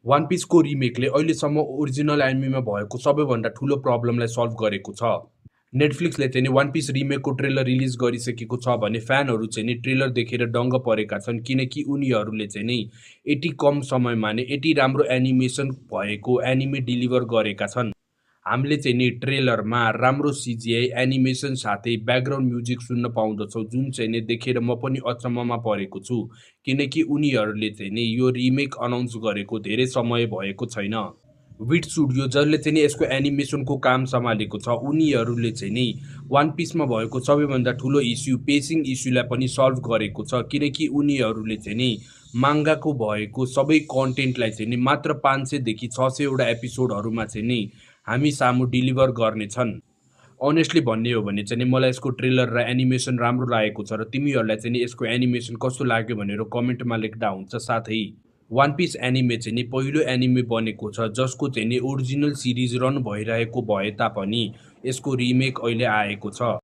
One पिसको रिमेकले अहिलेसम्म original एनिमीमा भएको सबैभन्दा ठुलो प्रब्लमलाई सल्भ गरेको छ। नेटफ्लिक्सले चाहिँ नि वान पिस रिमेकको ट्रेलर रिलिज गरिसकेको छ भने फ्यानहरू चाहिँ नि ट्रेलर देखेर दङ्ग परेका छन्, किनकि उनीहरूले चाहिँ नि यति कम समयमा नै यति राम्रो एनिमेसन भएको एनिमे डिलिभर गरेका छन्। हामीले चाहिँ नि ट्रेलरमा राम्रो सिजिआई एनिमेसन साथै ब्याकग्राउन्ड म्युजिक सुन्न पाउँदछौँ, जुन चाहिँ नि देखेर म पनि अचम्ममा परेको छु, किनकि उनीहरूले चाहिँ नि यो रिमेक अनाउन्स गरेको धेरै समय भएको छैन। विट स्टुडियो जसले चाहिँ नि यसको एनिमेसनको काम सम्हालेको छ, उनीहरूले चाहिँ नि वान पिसमा भएको सबैभन्दा ठुलो इस्यु पेसिङ इस्युलाई पनि सल्भ गरेको छ, किनकि उनीहरूले चाहिँ नि माङ्गाको भएको सबै कन्टेन्टलाई चाहिँ नि मात्र 500 देखि 600 वटा एपिसोडहरूमा चाहिँ नि हामी सामु डिलिभर गर्नेछन्। अनेस्टली भन्ने हो भने चाहिँ नि मलाई यसको ट्रेलर र एनिमेसन राम्रो लागेको छ र तिमीहरूलाई चाहिँ नि यसको एनिमेसन कस्तो लाग्यो भनेर कमेन्टमा लेख्दा हुन्छ। साथै वान पिस एनिमे चाहिँ नि पहिलो एनिमे बनेको छ जसको चाहिँ नि ओरिजिनल सिरिज रन भइरहेको भए तापनि यसको रिमेक अहिले आएको छ।